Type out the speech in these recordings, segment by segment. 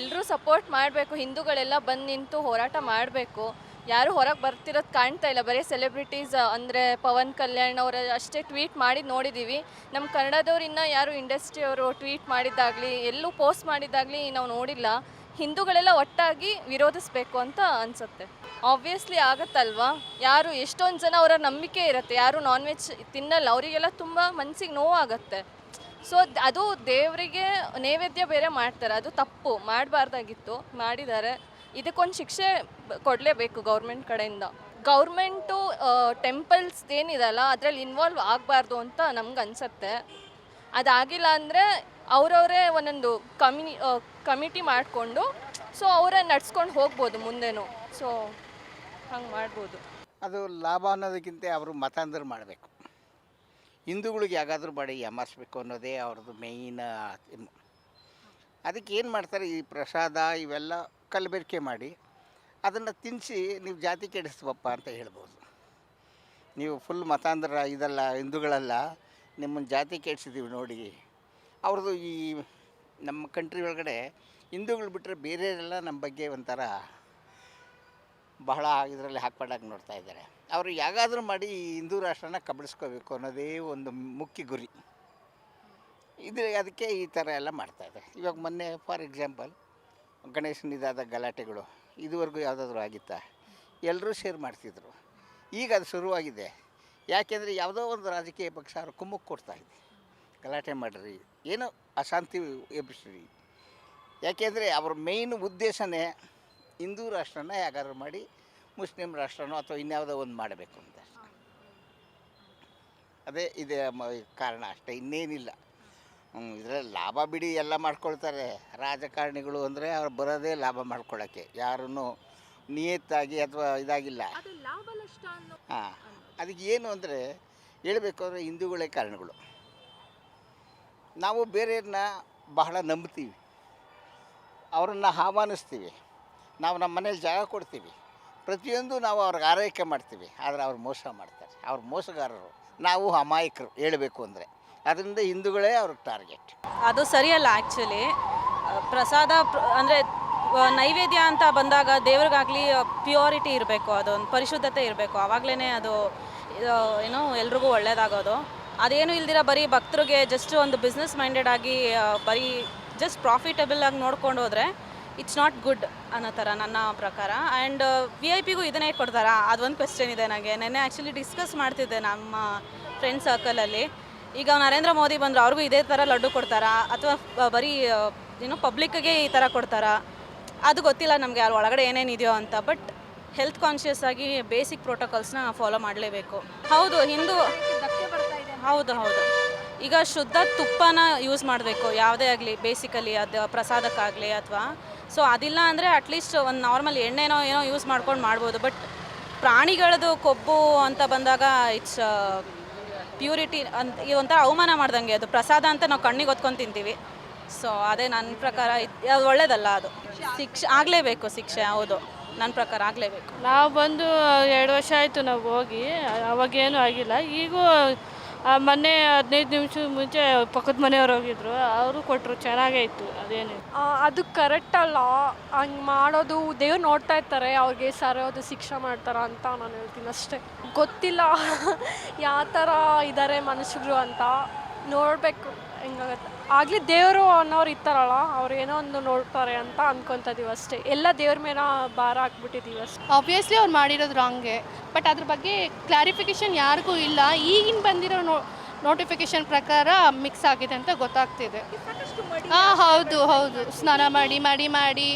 ಎಲ್ಲರೂ ಸಪೋರ್ಟ್ ಮಾಡಬೇಕು, ಹಿಂದೂಗಳೆಲ್ಲ ಬಂದು ನಿಂತು ಹೋರಾಟ ಮಾಡಬೇಕು. ಯಾರು ಹೊರಗೆ ಬರ್ತಿರೋದು ಕಾಣ್ತಾ ಇಲ್ಲ, ಬರೀ ಸೆಲೆಬ್ರಿಟೀಸ್ ಅಂದರೆ ಪವನ್ ಕಲ್ಯಾಣ್ ಅವರ ಅಷ್ಟೇ ಟ್ವೀಟ್ ಮಾಡಿ ನೋಡಿದ್ದೀವಿ. ನಮ್ಮ ಕನ್ನಡದವ್ರು ಇನ್ನೂ ಯಾರು ಇಂಡಸ್ಟ್ರಿಯವರು ಟ್ವೀಟ್ ಮಾಡಿದ್ದಾಗಲಿ ಎಲ್ಲೂ ಪೋಸ್ಟ್ ಮಾಡಿದ್ದಾಗಲಿ ನಾವು ನೋಡಿಲ್ಲ. ಹಿಂದೂಗಳೆಲ್ಲ ಒಟ್ಟಾಗಿ ವಿರೋಧಿಸಬೇಕು ಅಂತ ಅನಿಸುತ್ತೆ. ಆಬ್ವಿಯಸ್ಲಿ ಆಗುತ್ತಲ್ವಾ, ಯಾರು ಎಷ್ಟೊಂದು ಜನ ಅವರ ನಂಬಿಕೆ ಇರುತ್ತೆ, ಯಾರು ನಾನ್ ವೆಜ್ ತಿನ್ನಲ್ಲ, ಅವರಿಗೆಲ್ಲ ತುಂಬ ಮನಸ್ಸಿಗೆ ನೋವಾಗುತ್ತೆ. ಸೊ ಅದು ದೇವರಿಗೆ ನೈವೇದ್ಯ ಬೇರೆ ಮಾಡ್ತಾರೆ, ಅದು ತಪ್ಪು, ಮಾಡಬಾರ್ದಾಗಿತ್ತು, ಮಾಡಿದ್ದಾರೆ. ಇದಕ್ಕೊಂದು ಶಿಕ್ಷೆ ಕೊಡಲೇಬೇಕು ಗೌರ್ಮೆಂಟ್ ಕಡೆಯಿಂದ. ಗೌರ್ಮೆಂಟು ಟೆಂಪಲ್ಸ್ ಏನಿದೆಲ್ಲ ಅದರಲ್ಲಿ ಇನ್ವಾಲ್ವ್ ಆಗಬಾರ್ದು ಅಂತ ನಮ್ಗೆ ಅನಿಸುತ್ತೆ. ಅದಾಗಿಲ್ಲ ಅಂದರೆ ಅವರವರೇ ಒಂದೊಂದು ಕಮಿಟಿ ಮಾಡಿಕೊಂಡು ಸೊ ಅವರೇ ನಡ್ಸ್ಕೊಂಡು ಹೋಗ್ಬೋದು ಮುಂದೆನೂ. ಸೊ ಹಂಗೆ ಮಾಡ್ಬೋದು. ಅದು ಲಾಭ ಅನ್ನೋದಕ್ಕಿಂತ ಅವರು ಮತಾಂತರ ಮಾಡಬೇಕು, ಹಿಂದೂಗಳಿಗೆ ಯಾಗಾದರೂ ಮಾಡಿ ಯಾಮಾರಿಸ್ಬೇಕು ಅನ್ನೋದೇ ಅವ್ರದ್ದು ಮೇಯ್ನ್. ಅದಕ್ಕೆ ಏನು ಮಾಡ್ತಾರೆ, ಈ ಪ್ರಸಾದ ಇವೆಲ್ಲ ಕಲಬೆರಕೆ ಮಾಡಿ ಅದನ್ನು ತಿನ್ನಿಸಿ ನೀವು ಜಾತಿ ಕೆಡಿಸ್ಬಪ್ಪ ಅಂತ ಹೇಳ್ಬೋದು. ನೀವು ಫುಲ್ ಮತಾಂತರ ಇದಲ್ಲ, ಹಿಂದೂಗಳಲ್ಲ, ನಿಮ್ಮನ್ನು ಜಾತಿ ಕೆಡಿಸಿದ್ದೀವಿ ನೋಡಿ. ಅವ್ರದ್ದು ಈ ನಮ್ಮ ಕಂಟ್ರಿ ಒಳಗಡೆ ಹಿಂದೂಗಳು ಬಿಟ್ಟರೆ ಬೇರೆಯವರೆಲ್ಲ ನಮ್ಮ ಬಗ್ಗೆ ಒಂಥರ ಬಹಳ ಇದರಲ್ಲಿ ಹಾಕ್ಪಡಾಗಿ ನೋಡ್ತಾ ಇದ್ದಾರೆ. ಅವರು ಯಾಗಾದರೂ ಮಾಡಿ ಈ ಹಿಂದೂ ರಾಷ್ಟ್ರನ ಕಬಳಿಸ್ಕೋಬೇಕು ಅನ್ನೋದೇ ಒಂದು ಮುಖ್ಯ ಗುರಿ. ಅದಕ್ಕೆ ಈ ಥರ ಎಲ್ಲ ಮಾಡ್ತಾಯಿದ್ದಾರೆ. ಇವಾಗ ಮೊನ್ನೆ ಫಾರ್ ಎಕ್ಸಾಂಪಲ್ ಗಣೇಶನ ಇದಾದ ಗಲಾಟೆಗಳು ಇದುವರೆಗೂ ಯಾವುದಾದ್ರೂ ಆಗಿತ್ತಾ? ಎಲ್ಲರೂ ಶೇರ್ ಮಾಡ್ತಿದ್ರು. ಈಗ ಅದು ಶುರುವಾಗಿದೆ. ಯಾಕೆಂದರೆ ಯಾವುದೋ ಒಂದು ರಾಜಕೀಯ ಪಕ್ಷ ಅವ್ರು ಕುಮ್ಮಕ್ಕೆ ಕೊಡ್ತಾಯಿದೆ, ಗಲಾಟೆ ಮಾಡಿರಿ, ಏನೋ ಅಶಾಂತಿ ಎಬ್ಬಿಸ್ರಿ. ಯಾಕೆಂದರೆ ಅವ್ರ ಮೇಯ್ನ್ ಉದ್ದೇಶನೇ ಹಿಂದೂ ರಾಷ್ಟ್ರನ ಯಾಗಾದ್ರೂ ಮಾಡಿ ಮುಸ್ಲಿಂ ರಾಷ್ಟ್ರನೋ ಅಥವಾ ಇನ್ಯಾವುದೋ ಒಂದು ಮಾಡಬೇಕು ಅಂತ. ಅದೇ ಇದೆ ಕಾರಣ ಅಷ್ಟೇ, ಇನ್ನೇನಿಲ್ಲ. ಇದರಲ್ಲಿ ಲಾಭ ಬಿಡಿ ಎಲ್ಲ ಮಾಡ್ಕೊಳ್ತಾರೆ ರಾಜಕಾರಣಿಗಳು. ಅಂದರೆ ಅವ್ರು ಬರೋದೇ ಲಾಭ ಮಾಡ್ಕೊಳ್ಳೋಕ್ಕೆ, ಯಾರನ್ನು ನಿಯತ್ತಾಗಿ ಅಥವಾ ಇದಾಗಿಲ್ಲ. ಹಾಂ, ಅದಕ್ಕೆ ಏನು ಅಂದರೆ ಹೇಳಬೇಕು ಅಂದರೆ ಹಿಂದೂಗಳೇ ಕಾರಣಗಳು. ನಾವು ಬೇರೆಯವ್ರನ್ನ ಬಹಳ ನಂಬ್ತೀವಿ, ಅವರನ್ನು ಆಹ್ವಾನಿಸ್ತೀವಿ, ನಾವು ನಮ್ಮ ಮನೇಲಿ ಜಾಗ ಕೊಡ್ತೀವಿ, ಪ್ರತಿಯೊಂದು ನಾವು ಅವ್ರಿಗೆ ಆರೈಕೆ ಮಾಡ್ತೀವಿ. ಆದರೆ ಅವ್ರು ಮೋಸ ಮಾಡ್ತಾರೆ, ಅವ್ರು ಮೋಸಗಾರರು, ನಾವು ಅಮಾಯಕರು ಹೇಳಬೇಕು ಅಂದರೆ. ಅದರಿಂದ ಹಿಂದೂಗಳೇ ಅವ್ರಿಗೆ ಟಾರ್ಗೆಟ್. ಅದು ಸರಿಯಲ್ಲ. ಆ್ಯಕ್ಚುಲಿ ಪ್ರಸಾದ ಅಂದರೆ ನೈವೇದ್ಯ ಅಂತ ಬಂದಾಗ ದೇವ್ರಿಗಾಗಲಿ ಪ್ಯೂರಿಟಿ ಇರಬೇಕು, ಅದೊಂದು ಪರಿಶುದ್ಧತೆ ಇರಬೇಕು, ಆವಾಗಲೇ ಅದು ಏನೋ ಎಲ್ರಿಗೂ ಒಳ್ಳೆಯದಾಗೋದು. ಅದೇನು ಇಲ್ದಿರ ಬರೀ ಭಕ್ತರಿಗೆ ಜಸ್ಟ್ ಒಂದು ಬಿಸ್ನೆಸ್ ಮೈಂಡೆಡ್ ಆಗಿ ಬರೀ ಜಸ್ಟ್ ಪ್ರಾಫಿಟಬಲ್ ಆಗಿ ನೋಡ್ಕೊಂಡು ಹೋದರೆ ಇಟ್ಸ್ ನಾಟ್ ಗುಡ್ ಅನ್ನೋ ಥರ ನನ್ನ ಪ್ರಕಾರ. ಆ್ಯಂಡ್ VIP ಗೂ ಇದನ್ನೇ ಕೊಡ್ತಾರಾ? ಅದೊಂದು ಕ್ವೆಶ್ಚನ್ ಇದೆ ನನಗೆ. ನೆನ್ನೆ ಆ್ಯಕ್ಚುಲಿ ಡಿಸ್ಕಸ್ ಮಾಡ್ತಿದ್ದೆ ನಮ್ಮ ಫ್ರೆಂಡ್ ಸರ್ಕಲಲ್ಲಿ. ಈಗ ನರೇಂದ್ರ ಮೋದಿ ಬಂದರು, ಅವ್ರಿಗೂ ಇದೇ ಥರ ಲಡ್ಡು ಕೊಡ್ತಾರಾ ಅಥವಾ ಬರೀ ಏನೋ ಪಬ್ಲಿಕ್ಗೆ ಈ ಥರ ಕೊಡ್ತಾರಾ? ಅದು ಗೊತ್ತಿಲ್ಲ ನಮಗೆ ಅಲ್ಲಿ ಒಳಗಡೆ ಏನೇನಿದೆಯೋ ಅಂತ. ಬಟ್ ಹೆಲ್ತ್ ಕಾನ್ಷಿಯಸ್ ಆಗಿ ಬೇಸಿಕ್ ಪ್ರೋಟೋಕಾಲ್ಸ್ನ ಫಾಲೋ ಮಾಡಲೇಬೇಕು. ಹೌದು, ಹೌದು. ಈಗ ಶುದ್ಧ ತುಪ್ಪನ ಯೂಸ್ ಮಾಡಬೇಕು ಯಾವುದೇ ಆಗಲಿ, ಬೇಸಿಕಲಿ ಅದು ಪ್ರಸಾದಕ್ಕಾಗಲಿ ಅಥವಾ. ಸೊ ಅದಿಲ್ಲ ಅಂದರೆ ಅಟ್ಲೀಸ್ಟ್ ಒಂದು ನಾರ್ಮಲ್ ಎಣ್ಣೆನೋ ಏನೋ ಯೂಸ್ ಮಾಡ್ಕೊಂಡು ಮಾಡ್ಬೋದು. ಬಟ್ ಪ್ರಾಣಿಗಳದ್ದು ಕೊಬ್ಬು ಅಂತ ಬಂದಾಗ ಇಟ್ಸ್ ಪ್ಯೂರಿಟಿ ಅಂತ ಈ ಒಂಥರ ಅವಮಾನ ಮಾಡ್ದಂಗೆ. ಅದು ಪ್ರಸಾದ ಅಂತ ನಾವು ಕಣ್ಣಿಗೆ ಹೊತ್ಕೊಂಡು ತಿಂತೀವಿ. ಸೊ ಅದೇ ನನ್ನ ಪ್ರಕಾರ ಅದು ಒಳ್ಳೇದಲ್ಲ. ಅದು ಶಿಕ್ಷೆ ಆಗಲೇಬೇಕು, ಶಿಕ್ಷೆ. ಹೌದು, ನನ್ನ ಪ್ರಕಾರ ಆಗಲೇಬೇಕು. ನಾವು ಬಂದು 2 ವರ್ಷ ಆಯಿತು ನಾವು ಹೋಗಿ, ಅವಾಗೇನೂ ಆಗಿಲ್ಲ. ಈಗೂ ಮೊನ್ನೆ 15 ನಿಮಿಷದ ಮುಂಚೆ ಪಕ್ಕದ ಮನೆಯವ್ರು ಹೋಗಿದ್ರು, ಅವರು ಕೊಟ್ಟರು, ಚೆನ್ನಾಗೇ ಇತ್ತು. ಅದೇನು ಅದು ಕರೆಕ್ಟ್ ಅಲ್ಲ, ಹಂಗೆ ಮಾಡೋದು. ದೇವ್ರು ನೋಡ್ತಾ ಇರ್ತಾರೆ, ಅವ್ರಿಗೆ ಸರಿಯಾದ ಶಿಕ್ಷೆ ಮಾಡ್ತಾರ ಅಂತ ನಾನು ಹೇಳ್ತೀನಿ ಅಷ್ಟೇ. ಗೊತ್ತಿಲ್ಲ ಯಾವ ಥರ ಇದ್ದಾರೆ ಮನುಷ್ಯರು ಅಂತ, ನೋಡಬೇಕು ಹೆಂಗಾಗತ್ತೆ. ಆಗಲಿ ದೇವರು ಅನ್ನೋರು ಇರ್ತಾರಲ್ಲ, ಅವ್ರು ಏನೋ ಒಂದು ನೋಡ್ತಾರೆ ಅಂತ ಅಂದ್ಕೊತಿದ್ದೀವಿ ಅಷ್ಟೇ. ಎಲ್ಲ ದೇವ್ರ ಮೇಲೆ ಭಾರ ಹಾಕ್ಬಿಟ್ಟಿದ್ದೀವಿ ಅಷ್ಟೇ. ಆಬ್ವಿಯಸ್ಲಿ ಅವ್ರು ಮಾಡಿರೋದು ರಾಂಗೆ, ಬಟ್ ಅದ್ರ ಬಗ್ಗೆ ಕ್ಲಾರಿಫಿಕೇಷನ್ ಯಾರಿಗೂ ಇಲ್ಲ. ಈಗಿನ ಬಂದಿರೋ ನೋಟಿಫಿಕೇಷನ್ ಪ್ರಕಾರ ಮಿಕ್ಸ್ ಆಗಿದೆ ಅಂತ ಗೊತ್ತಾಗ್ತಿದೆ. ಹೌದು, ಸ್ನಾನ ಮಾಡಿ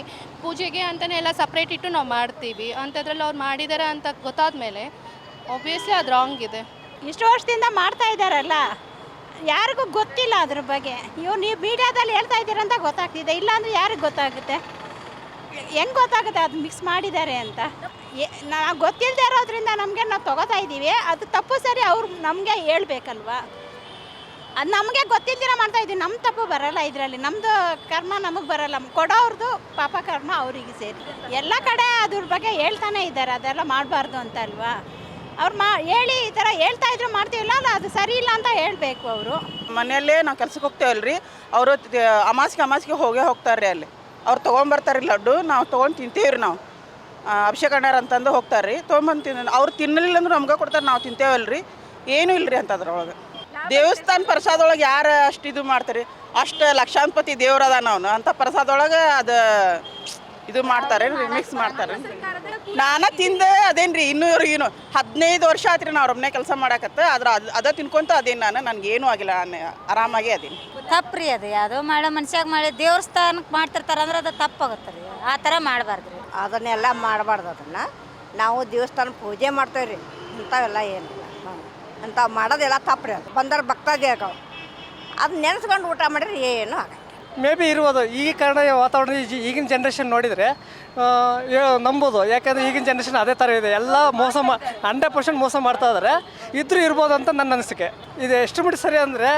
ಪೂಜೆಗೆ ಅಂತಲೇ ಎಲ್ಲ ಸಪ್ರೇಟ್ ಇಟ್ಟು ನಾವು ಮಾಡ್ತೀವಿ. ಅಂಥದ್ರಲ್ಲಿ ಅವ್ರು ಮಾಡಿದ್ದಾರೆ ಅಂತ ಗೊತ್ತಾದ ಮೇಲೆ ಆಬ್ವಿಯಸ್ಲಿ ಅದು ರಾಂಗ್ ಇದೆ. ಇಷ್ಟು ವರ್ಷದಿಂದ ಮಾಡ್ತಾ ಇದ್ದಾರಲ್ಲ, ಯಾರಿಗೂ ಗೊತ್ತಿಲ್ಲ ಅದ್ರ ಬಗ್ಗೆ. ನೀವು ಮೀಡಿಯಾದಲ್ಲಿ ಹೇಳ್ತಾ ಇದ್ದೀರಂತ ಗೊತ್ತಾಗ್ತಿದೆ, ಇಲ್ಲಾಂದರೆ ಯಾರಿಗೆ ಗೊತ್ತಾಗುತ್ತೆ? ಹೆಂಗೆ ಗೊತ್ತಾಗುತ್ತೆ ಅದು ಮಿಕ್ಸ್ ಮಾಡಿದ್ದಾರೆ ಅಂತ? ನಾವು ಗೊತ್ತಿಲ್ಲದೆ ಇರೋದ್ರಿಂದ ನಮಗೆ ನಾವು ತೊಗೋತಾ ಇದ್ದೀವಿ. ಅದು ತಪ್ಪು ಸರಿ ಅವ್ರು ನಮಗೆ ಹೇಳ್ಬೇಕಲ್ವಾ? ಅದು ನಮಗೆ ಗೊತ್ತಿಲ್ದಿರ ಮಾಡ್ತಾ ಇದ್ದೀವಿ, ನಮ್ಮ ತಪ್ಪು ಬರೋಲ್ಲ ಇದರಲ್ಲಿ. ನಮ್ಮದು ಕರ್ಮ ನಮಗೆ ಬರೋಲ್ಲ, ಕೊಡೋವ್ರದ್ದು ಪಾಪ ಕರ್ಮ ಅವರಿಗೆ ಸೇರಿ. ಎಲ್ಲ ಕಡೆ ಅದ್ರ ಬಗ್ಗೆ ಹೇಳ್ತಾನೆ ಇದ್ದಾರೆ, ಅದೆಲ್ಲ ಮಾಡಬಾರ್ದು ಅಂತ ಅಲ್ವಾ? ಅವ್ರು ಹೇಳಿ ಈ ಥರ ಹೇಳ್ತಾ ಇದ್ರು ಮಾಡ್ತೀವಿಲ್ಲ, ಅಲ್ಲ ಅದು ಸರಿ ಇಲ್ಲ ಅಂತ ಹೇಳಬೇಕು ಅವರು. ಮನೆಯಲ್ಲೇ ನಾವು ಕೆಲ್ಸಕ್ಕೆ ಹೋಗ್ತೇವಲ್ರಿ, ಅವರು ಅಮಾಸಿಗೆ ಹೋಗೇ ಹೋಗ್ತಾರೆ ಅಲ್ಲಿ. ಅವ್ರು ತೊಗೊಂಬರ್ತಾರೆ ರೀ ಲಡ್ಡು, ನಾವು ತೊಗೊಂಡು ತಿಂತೀವಿ ರೀ ನಾವು. ಅಭಿಷೇಕ್ ಅಣ್ಣಾರ ಅಂತಂದು ಹೋಗ್ತಾರೆ ರೀ, ತೊಗೊಂಬಂದು ಅವ್ರು ತಿನ್ನಲಿಲ್ಲ ಅಂದ್ರೆ ನಮ್ಗೆ ಕೊಡ್ತಾರೆ, ನಾವು ತಿಂತೇವಲ್ಲ ರೀ. ಏನೂ ಇಲ್ಲ ರೀ ಅಂತದ್ರೊಳಗೆ. ದೇವಸ್ಥಾನ ಪ್ರಸಾದೊಳಗೆ ಯಾರು ಅಷ್ಟು ಇದು ಮಾಡ್ತಾರೆ, ಅಷ್ಟು ಲಕ್ಷಾಂಪತಿ ದೇವ್ರದ ನಾವು ಅಂಥ ಪ್ರಸಾದೊಳಗೆ ಅದು ಇದು ಮಾಡ್ತಾರೆ ರೀ, ಮಿಕ್ಸ್ ಮಾಡ್ತಾರೆ. ನಾನು ತಿಂದೆ ಅದೇನು ರೀ, ಇನ್ನೂ 15 ವರ್ಷ ಆಯ್ತು ರೀ ನಾವು ಒಬ್ಬನೇ ಕೆಲಸ ಮಾಡಕತ್ತ. ಅದ ತಿನ್ಕೊಂತ ಅದೇನು ನನಗೇನೂ ಆಗಿಲ್ಲ, ಆರಾಮಾಗೇ ಅದೇನು. ತಪ್ಪು ರೀ ಅದು, ಯಾವುದೋ ಮಾಡೋ ಮನುಷ್ಯಾಗ ಮಾಡಿ ದೇವಸ್ಥಾನಕ್ಕೆ ಮಾಡ್ತಿರ್ತಾರೆ ಅಂದ್ರೆ ಅದು ತಪ್ಪಾಗುತ್ತೆ ರೀ, ಆ ಥರ ಮಾಡಬಾರ್ದು ರೀ. ಅದನ್ನೆಲ್ಲ ಮಾಡಬಾರ್ದು. ಅದನ್ನು ನಾವು ದೇವಸ್ಥಾನ ಪೂಜೆ ಮಾಡ್ತೇವೆ ರೀ, ಇಂಥವೆಲ್ಲ ಏನಿಲ್ಲ. ಅಂಥವು ಮಾಡೋದೆಲ್ಲ ತಪ್ಪು ರೀ. ಅದು ಬಂದವ್ರು ಭಕ್ತಾದಿಯಾಗ ಅದು ನೆನೆಸ್ಕೊಂಡು ಊಟ ಮಾಡಿದ್ರೆ ಏನೂ ಆಗಲ್ಲ. ಮೇ ಬಿ ಇರ್ಬೋದು. ಈ ಕಾರಣ ವಾತಾವರಣ ಈಗಿನ ಜನ್ರೇಷನ್ ನೋಡಿದರೆ ನಂಬೋದು. ಯಾಕೆಂದರೆ ಈಗಿನ ಜನ್ರೇಷನ್ ಅದೇ ಥರ ಇದೆ, ಎಲ್ಲ 100% ಮೋಸ ಮಾಡ್ತಾ ಇದ್ದಾರೆ. ಇದ್ರೂ ಇರ್ಬೋದು ಅಂತ ನನ್ನ ಅನಿಸಿಕೆ. ಇದು ಎಷ್ಟು ಮಟ್ಟಿಗೆ ಸರಿ ಅಂದರೆ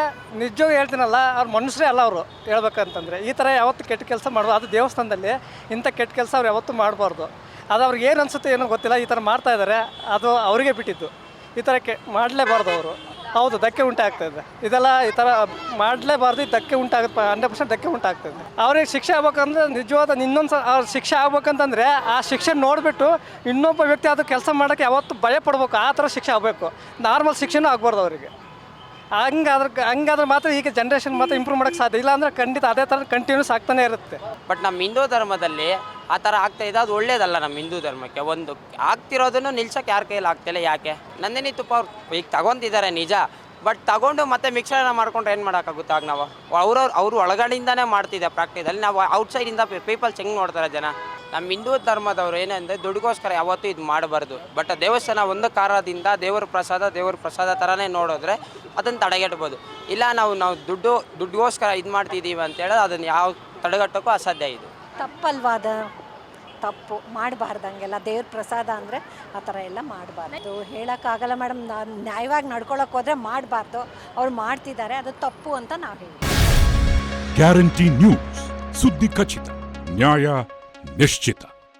ನಿಜವಾಗಿ ಹೇಳ್ತೀನಲ್ಲ, ಅವ್ರು ಮನುಷ್ಯರೇ ಅಲ್ಲ ಅವರು ಹೇಳ್ಬೇಕಂತಂದರೆ. ಈ ಥರ ಯಾವತ್ತೂ ಕೆಟ್ಟ ಕೆಲಸ ಮಾಡ್ಬೋದು. ಅದು ದೇವಸ್ಥಾನದಲ್ಲಿ ಇಂಥ ಕೆಟ್ಟ ಕೆಲಸ ಅವ್ರು ಯಾವತ್ತೂ ಮಾಡಬಾರ್ದು. ಅದು ಅವ್ರಿಗೆ ಏನು ಅನಿಸುತ್ತೆ ಏನೋ ಗೊತ್ತಿಲ್ಲ, ಈ ಥರ ಮಾಡ್ತಾ ಇದ್ದಾರೆ, ಅದು ಅವರಿಗೆ ಬಿಟ್ಟಿದ್ದು. ಈ ಥರ ಮಾಡಲೇಬಾರ್ದು ಅವರು. ಹೌದು, ಧಕ್ಕೆ ಉಂಟಾಗ್ತಾಯಿದೆ. ಇದೆಲ್ಲ ಈ ಥರ ಮಾಡಲೇಬಾರ್ದು, ಧಕ್ಕೆ ಉಂಟಾಗುತ್ತೆ, 100% ಧಕ್ಕೆ ಉಂಟಾಗ್ತದೆ. ಅವ್ರಿಗೆ ಶಿಕ್ಷೆ ಆಗ್ಬೇಕಂದ್ರೆ ನಿಜವಾದ ಇನ್ನೊಂದು ಅವ್ರ ಶಿಕ್ಷೆ ಆಗ್ಬೇಕಂತಂದರೆ ಆ ಶಿಕ್ಷೆ ನೋಡಿಬಿಟ್ಟು ಇನ್ನೊಬ್ಬ ವ್ಯಕ್ತಿ ಅದು ಕೆಲಸ ಮಾಡೋಕ್ಕೆ ಯಾವತ್ತು ಭಯ ಪಡ್ಬೇಕು, ಆ ಥರ ಶಿಕ್ಷೆ ಆಗಬೇಕು. ನಾರ್ಮಲ್ ಶಿಕ್ಷೆನೂ ಆಗ್ಬಾರ್ದು ಅವರಿಗೆ. ಹಂಗಾದ್ರೆ ಮಾತ್ರ ಈಗ ಜನ್ರೇಷನ್ ಮಾತ್ರ ಇಂಪ್ರೂವ್ ಮಾಡೋಕ್ಕೆ ಸಾಧ್ಯ. ಇಲ್ಲ ಅಂದರೆ ಖಂಡಿತ ಅದೇ ಥರ ಕಂಟಿನ್ಯೂಸ್ ಆಗ್ತಾನೆ ಇರುತ್ತೆ. ಬಟ್ ನಮ್ಮ ಹಿಂದೂ ಧರ್ಮದಲ್ಲಿ ಆ ಥರ ಆಗ್ತಾಯಿದೆ, ಅದು ಒಳ್ಳೇದಲ್ಲ ನಮ್ಮ ಹಿಂದೂ ಧರ್ಮಕ್ಕೆ. ಒಂದು ಆಗ್ತಿರೋದನ್ನು ನಿಲ್ಸೋಕ್ಕೆ ಯಾರ ಕೈಯಲ್ಲಿ ಆಗ್ತಿಲ್ಲ. ಯಾಕೆ ನಂದಿನಿ ತುಪ್ಪ ಅವ್ರು ಈಗ ತಗೊತಿದ್ದಾರೆ ನಿಜ, ಬಟ್ ತಗೊಂಡು ಮತ್ತೆ ಮಿಕ್ಸರ್ನ ಮಾಡ್ಕೊಂಡ್ರೆ ಏನು ಮಾಡೋಕ್ಕಾಗುತ್ತೆ? ಆಗ ನಾವು ಅವರು ಒಳಗಡೆಯಿಂದನೇ ಮಾಡ್ತಿದ್ದೆ ಪ್ರಾಕ್ಟಿಕಲ್ಲಿ. ನಾವು ಔಟ್ಸೈಡಿಂದ ಪೀಪಲ್ಸ್ ಹೆಂಗೆ ನೋಡ್ತಾರೆ ಜನ. ನಮ್ಮ ಹಿಂದೂ ಧರ್ಮದವರು ಏನಂದರೆ ದುಡ್ಡುಗೋಸ್ಕರ ಯಾವತ್ತೂ ಇದು ಮಾಡಬಾರ್ದು. ಬಟ್ ದೇವಸ್ಥಾನ ಒಂದು ಕಾರಣದಿಂದ ದೇವ್ರ ಪ್ರಸಾದ ಥರನೇ ನೋಡಿದ್ರೆ ಅದನ್ನು ತಡೆಗಟ್ಬೋದು. ಇಲ್ಲ ನಾವು ದುಡ್ಡುಗೋಸ್ಕರ ಇದು ಮಾಡ್ತಿದ್ದೀವಿ ಅಂತೇಳಿದ್ರೆ ಅದನ್ನು ಯಾವ ತಡೆಗಟ್ಟೋಕ್ಕೂ ಅಸಾಧ್ಯ. ಇದು ತಪ್ಪಲ್ವಾ? ಅದು ತಪ್ಪು, ಮಾಡಬಾರ್ದು ಹಂಗೆಲ್ಲ. ದೇವ್ರ ಪ್ರಸಾದ ಅಂದರೆ ಆ ಥರ ಎಲ್ಲ ಮಾಡಬಾರ್ದು. ಹೇಳೋಕ್ಕಾಗಲ್ಲ ಮೇಡಮ್, ನ್ಯಾಯವಾಗಿ ನಡ್ಕೊಳಕ್ಕೆ ಹೋದರೆ ಮಾಡಬಾರ್ದು. ಅವ್ರು ಮಾಡ್ತಿದ್ದಾರೆ, ಅದು ತಪ್ಪು ಅಂತ ನಾವು ಹೇಳ್ತೀವಿ. ಗ್ಯಾರಂಟಿ ನ್ಯೂಸ್, ಸುದ್ದಿ ಖಚಿತ, ನ್ಯಾಯ ನಿಶ್ಚಿತ.